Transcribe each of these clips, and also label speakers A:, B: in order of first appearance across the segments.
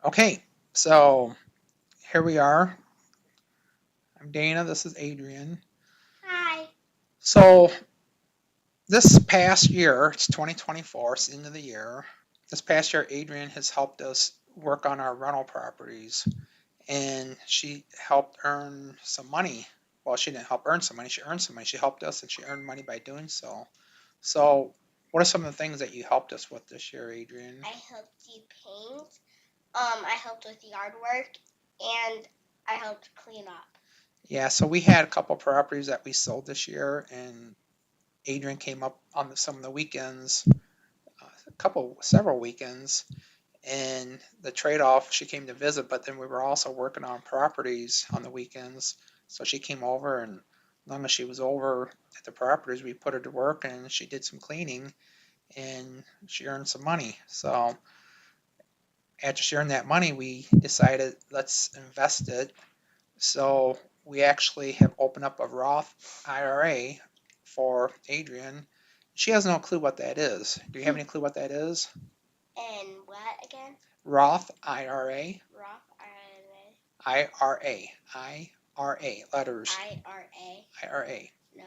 A: Okay, so here we are. I'm Dana. This is Adrienne.
B: Hi.
A: So this past year, it's 2024, it's the end of the year. This past year, Adrienne has helped us work on our rental properties, and she helped earn some money. Well, she didn't help earn some money. She earned some money. She helped us, and she earned money by doing so. So, what are some of the things that you helped us with this year, Adrienne?
B: I helped you paint. I helped with yard work, and I helped clean up.
A: Yeah, so we had a couple properties that we sold this year, and Adrian came up on some of the weekends, several weekends, and the trade-off, she came to visit, but then we were also working on properties on the weekends. So she came over, and as long as she was over at the properties, we put her to work, and she did some cleaning, and she earned some money. So after she earned that money, we decided let's invest it. So we actually have opened up a Roth IRA for Adrian. She has no clue what that is. Do you have any clue what that is?
B: And what again?
A: Roth IRA.
B: Roth
A: IRA. IRA. Letters.
B: IRA.
A: IRA.
B: No.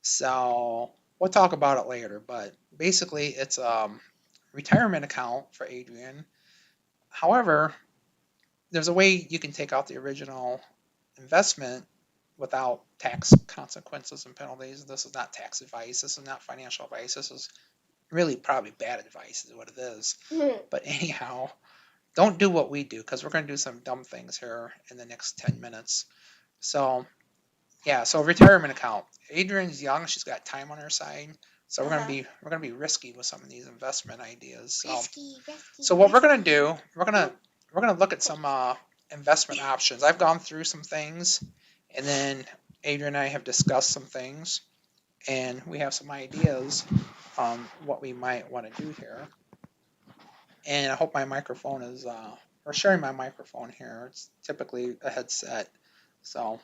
A: So we'll talk about it later, but basically it's a retirement account for Adrian. However, there's a way you can take out the original investment without tax consequences and penalties. This is not tax advice. This is not financial advice. This is really probably bad advice, is what it is. But anyhow, don't do what we do because we're going to do some dumb things here in the next 10 minutes. So, yeah, so retirement account. Adrian's young. She's got time on her side. So we're gonna be risky with some of these investment ideas. So what we're gonna do, we're gonna look at some investment options. I've gone through some things, and then Adrian and I have discussed some things, and we have some ideas on what we might want to do here. And I hope my microphone is, we're sharing my microphone here. It's typically a headset, so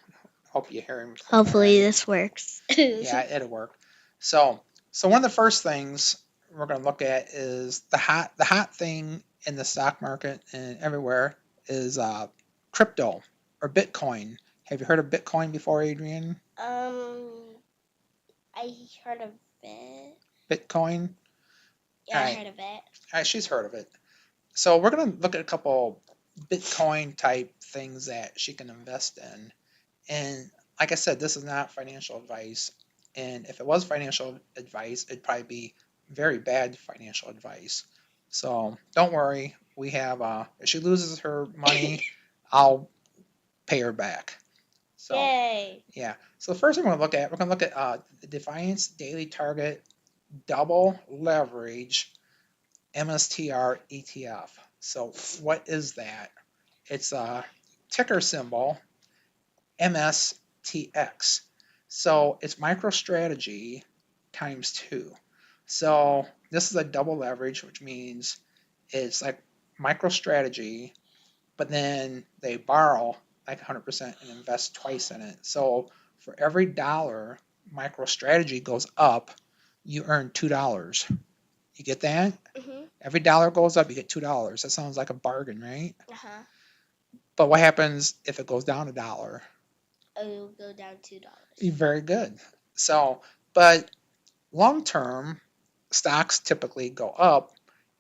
A: hope you hear him.
B: Hopefully this works.
A: Yeah, it'll work. So one of the first things we're going to look at is the hot thing in the stock market and everywhere is crypto or Bitcoin. Have you heard of Bitcoin before, Adrienne?
B: I heard of it.
A: Bitcoin?
B: Yeah,
A: All
B: I
A: right.
B: heard of it.
A: All right, she's heard of it. So we're going to look at a couple Bitcoin type things that she can invest in. And like I said, this is not financial advice. And if it was financial advice, it'd probably be very bad financial advice. So don't worry. We have, if she loses her money, I'll pay her back. So,
B: Yay.
A: yeah. So the first thing we're going to look at the Defiance Daily Target Double Leverage MSTR ETF. So what is that? It's a ticker symbol MSTX. So it's MicroStrategy times 2. So this is a double leverage, which means it's like MicroStrategy, but then they borrow like 100% and invest twice in it. So for every dollar MicroStrategy goes up, you earn $2. You get that?
B: Mm-hmm.
A: Every dollar goes up, you get $2. That sounds like a bargain, right?
B: Uh-huh.
A: But what happens if it goes down a dollar?
B: It will go down $2.
A: Very good. So, but long term, stocks typically go up,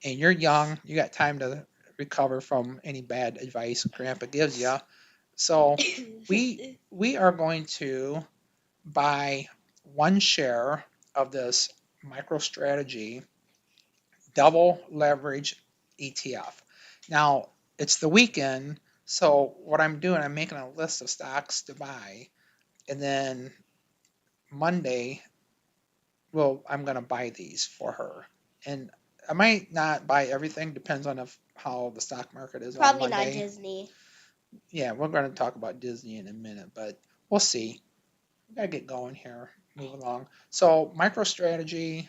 A: and you're young, you got time to recover from any bad advice grandpa gives you. So, we are going to buy one share of this MicroStrategy double leverage ETF. Now, it's the weekend, so what I'm doing, I'm making a list of stocks to buy, and then Monday, well, I'm going to buy these for her. And I might not buy everything, depends on how the stock market is
B: Probably
A: on
B: not
A: Monday.
B: Disney.
A: Yeah, we're going to talk about Disney in a minute, but we'll see. We got to get going here, move along. So, MicroStrategy,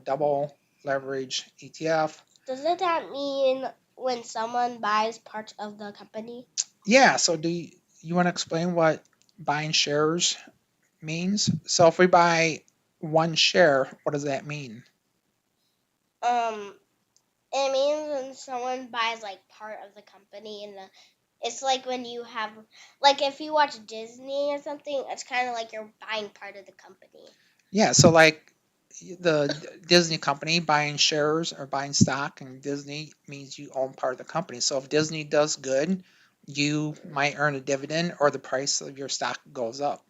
A: double leverage ETF.
B: Doesn't that mean when someone buys part of the company?
A: Yeah, so you want to explain what buying shares means? So, if we buy one share, what does that mean?
B: Um, It means when someone buys like part of the company, and it's like when you have, like if you watch Disney or something, it's kind of like you're buying part of the company.
A: Yeah, so like the Disney company buying shares or buying stock in Disney means you own part of the company. So if Disney does good, you might earn a dividend or the price of your stock goes up.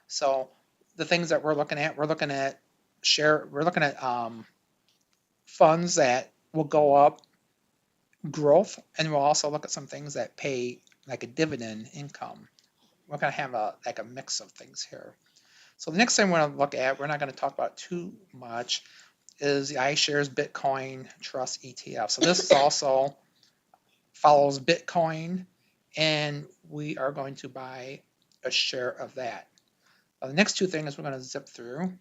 A: So the things that we're looking at funds that will go up, growth, and we'll also look at some things that pay like a dividend income. We're going to have a mix of things here. So the next thing we're going to look at, we're not going to talk about too much, is the iShares Bitcoin Trust ETF. So this is also follows Bitcoin, and we are going to buy a share of that. The next two things we're going to zip through.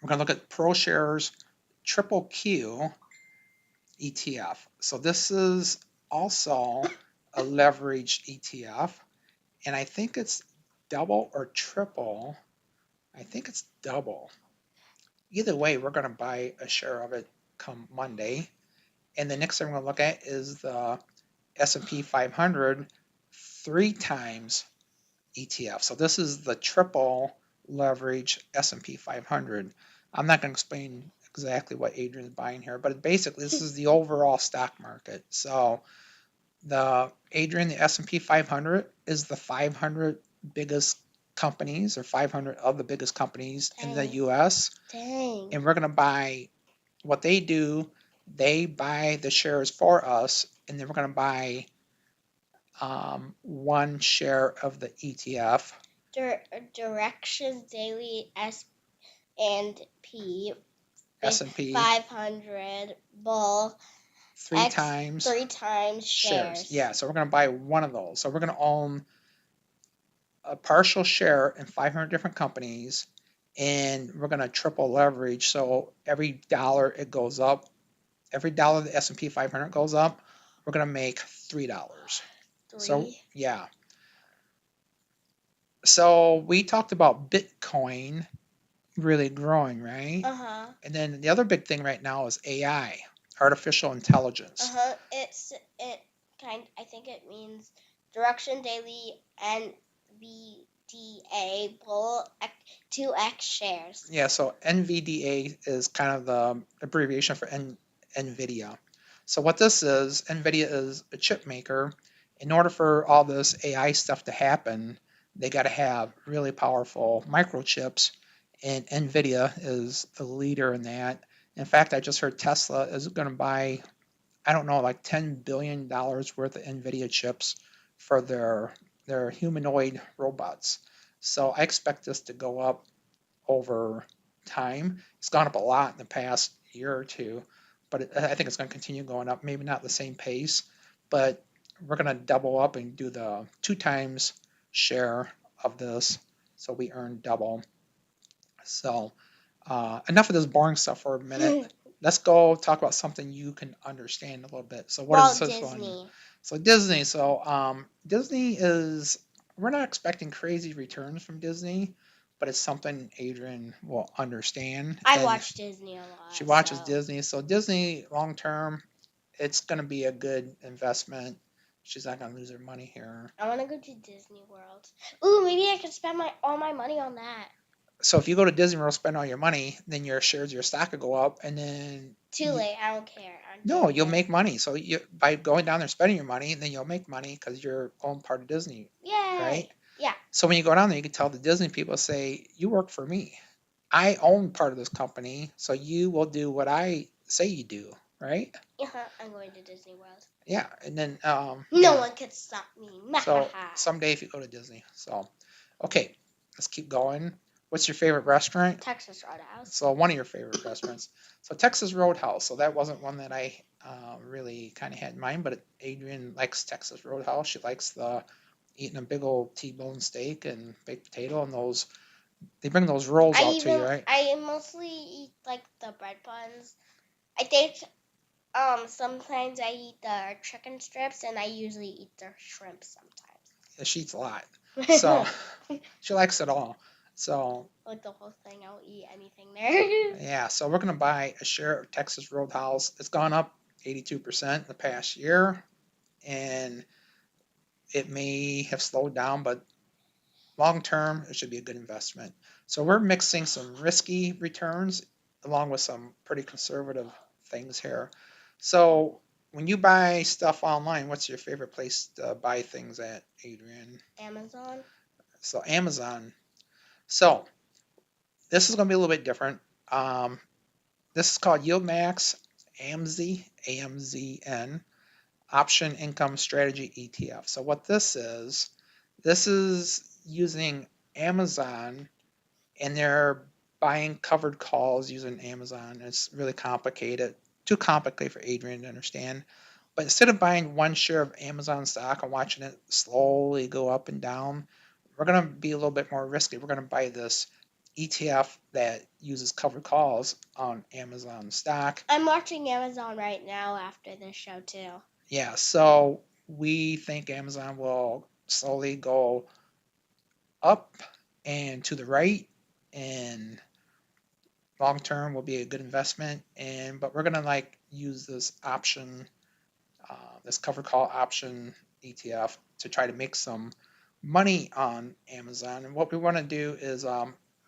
A: We're going to look at ProShares Triple Q ETF. So this is also a leveraged ETF, and I think it's double or triple. I think it's double. Either way, we're going to buy a share of it come Monday. And the next thing we're going to look at is the S&P 500 three times ETF. So this is the triple leverage S&P 500. I'm not going to explain exactly what Adrienne is buying here, but basically this is the overall stock market. So the S&P 500 is the 500 biggest companies or 500 of the biggest companies in the U.S.
B: Dang.
A: And we're going to buy what they do. They buy the shares for us, and then we're going to buy one share of the ETF.
B: Directions Daily S&P
A: S&P
B: 500 bull
A: three times
B: shares.
A: Yeah, so we're going to buy one of those. So we're going to own a partial share in 500 different companies, and we're going to triple leverage. So every dollar it goes up, every dollar the S&P 500 goes up, we're going to make $3. So yeah. So we talked about Bitcoin really growing, right? And then the other big thing right now is AI, artificial intelligence.
B: I think it means Direction Daily NVDA bull 2x shares.
A: Yeah, so NVDA is kind of the abbreviation for NVIDIA. So what this is, NVIDIA is a chip maker. In order for all this AI stuff to happen, they got to have really powerful microchips, and NVIDIA is the leader in that. In fact, I just heard Tesla is going to buy, I don't know, like $10 billion worth of NVIDIA chips for their humanoid robots. So I expect this to go up over time. It's gone up a lot in the past year or two, but I think it's going to continue going up. Maybe not the same pace, but we're going to double up and do the 2 times share of this, so we earn double. So enough of this boring stuff for a minute. Let's go talk about something you can understand a little bit. So what is this
B: Disney.
A: one? So Disney. So Disney is, we're not expecting crazy returns from Disney, but it's something Adrienne will understand.
B: I watch Disney a lot.
A: She watches Disney. So Disney long term, it's going to be a good investment. She's not going to lose her money here.
B: I want to go to Disney World. Ooh, maybe I could spend all my money on that.
A: So if you go to Disney World, spend all your money, then your shares, your stock will go up, and then
B: too late. I don't care.
A: No, you'll make money. So by going down there spending your money, then you'll make money because you're own part of Disney.
B: Yay.
A: Right?
B: Yeah.
A: So when you go down there, you can tell the Disney people, say, you work for me. I own part of this company, so you will do what I say you do, right?
B: I'm going to Disney World.
A: Yeah, and then
B: no one can stop me.
A: So someday if you go to Disney. So okay, let's keep going. What's your favorite restaurant?
B: Texas Roadhouse.
A: So one of your favorite restaurants. So Texas Roadhouse. So that wasn't one that I really kind of had in mind, but Adrienne likes Texas Roadhouse. She likes eating a big old T-bone steak and baked potato, and those, they bring those rolls out to you, right?
B: I mostly eat like the bread buns. I think sometimes I eat the chicken strips, and I usually eat the shrimp sometimes.
A: Yeah, she eats a lot. So she likes it all. So
B: like the whole thing, I'll eat anything there.
A: Yeah, so we're gonna buy a share of Texas Roadhouse. It's gone up 82% in the past year, and it may have slowed down, but long term, it should be a good investment. So we're mixing some risky returns along with some pretty conservative things here. So when you buy stuff online, what's your favorite place to buy things at, Adrienne?
B: Amazon.
A: So Amazon. So this is going to be a little bit different. Um, this is called Yield Max AMZ, AMZN, Option Income Strategy ETF. So what this is using Amazon, and they're buying covered calls using Amazon. It's really complicated, too complicated for Adrienne to understand. But instead of buying one share of Amazon stock and watching it slowly go up and down, we're going to be a little bit more risky. We're going to buy this ETF that uses covered calls on Amazon stock.
B: I'm watching Amazon right now after this show too.
A: Yeah, so we think Amazon will slowly go up and to the right, and long term will be a good investment. And but we're gonna like use this option, this cover call option ETF to try to make some money on Amazon. And what we want to do is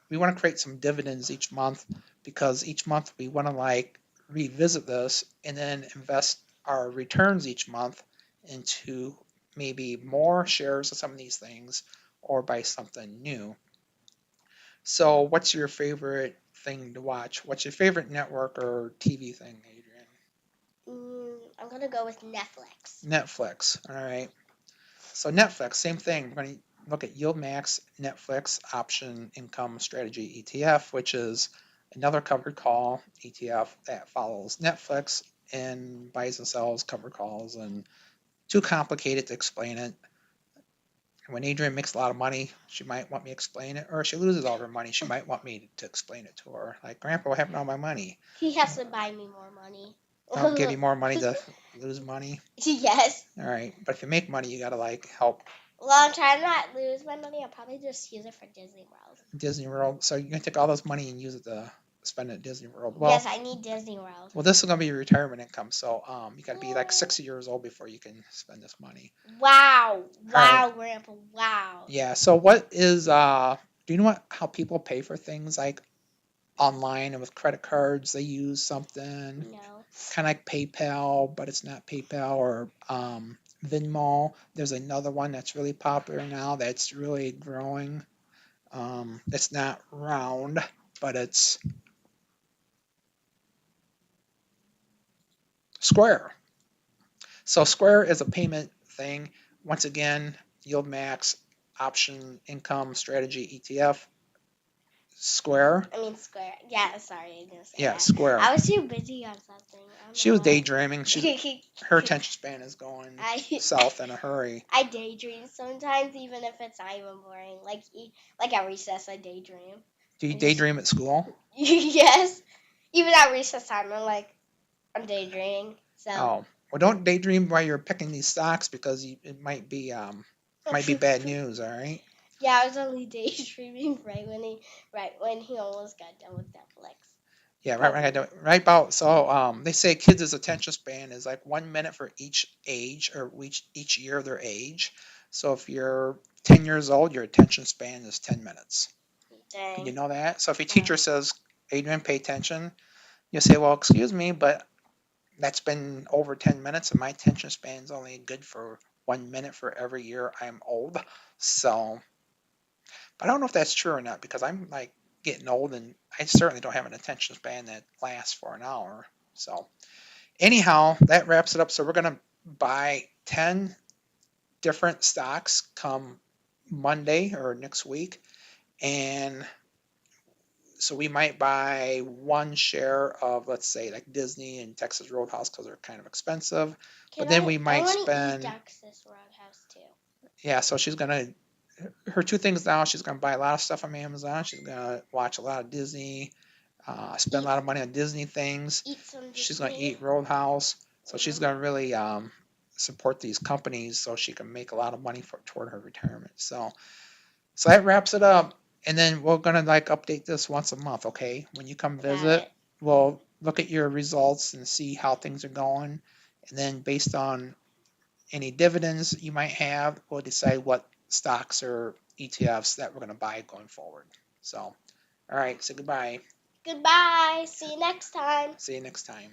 A: we want to create some dividends each month, because each month we want to like revisit this and then invest our returns each month into maybe more shares of some of these things or buy something new. So, what's your favorite thing to watch? What's your favorite network or TV thing, Adrienne?
B: I'm gonna go with Netflix.
A: Netflix. All right. So, Netflix, same thing. We're going to look at Yield Max Netflix Option Income Strategy ETF, which is another covered call ETF that follows Netflix and buys and sells covered calls. And too complicated to explain it. When Adrienne makes a lot of money, she might want me to explain it, or if she loses all her money, she might want me to explain it to her. Like, Grandpa, what happened to all my money?
B: He has to buy me more money.
A: I'll give you more money to lose money.
B: Yes.
A: All right, but if you make money, you gotta like help
B: Well, I'm trying to not lose my money. I'll probably just use it for Disney World.
A: Disney World. So you're gonna take all this money and use it to spend it at Disney World. Well,
B: yes, I need Disney World.
A: Well, this is gonna be your retirement income, so you gotta be like 60 years old before you can spend this money.
B: Wow, wow,
A: Right.
B: Grandpa, wow.
A: Yeah. So what is do you know how people pay for things like online and with credit cards? They use something
B: No.
A: kind of like PayPal, but it's not PayPal, or Venmo. There's another one that's really popular now that's really growing. It's not round, but it's Square. So Square is a payment thing. Once again, Yield Max Option Income Strategy ETF. Square.
B: I mean Square. Yeah, sorry, I didn't say
A: Yeah,
B: that.
A: Square.
B: I was too busy on something.
A: She was daydreaming. Her attention span is going south in a hurry.
B: I daydream sometimes, even if it's not even boring. Like at recess, I daydream.
A: Do you daydream at school?
B: Yes. Even at recess time, I'm daydreaming. So.
A: Oh, well, don't daydream while you're picking these stocks, because it might be bad news. All right.
B: Yeah, I was only daydreaming right when he almost got done with Netflix.
A: Yeah, right about. So they say kids' attention span is like 1 minute for each age, or each year of their age. So if you're 10 years old, your attention span is 10 minutes.
B: Dang.
A: Did you know that? So if your teacher says, Adrian, pay attention, you say, well, excuse me, but that's been over 10 minutes, and my attention span is only good for 1 minute for every year I'm old. So, but I don't know if that's true or not, because I'm like getting old, and I certainly don't have an attention span that lasts for an hour. So, anyhow, that wraps it up. So, we're going to buy 10 different stocks come Monday or next week. And so we might buy one share of, let's say, like Disney and Texas Roadhouse, because they're kind of expensive. But then we might spend.
B: Texas Roadhouse too.
A: Yeah, so she's gonna. Her two things now: she's gonna buy a lot of stuff on Amazon. She's gonna watch a lot of Disney, spend a lot of money on Disney things. She's gonna eat Roadhouse. So she's gonna really support these companies so she can make a lot of money toward her retirement. So that wraps it up. And then we're gonna like update this once a month, okay? When you come visit, we'll look at your results and see how things are going. And then based on any dividends you might have, we'll decide what stocks or ETFs that we're going to buy going forward. So, all right, so goodbye.
B: Goodbye. See you next time.
A: See you next time.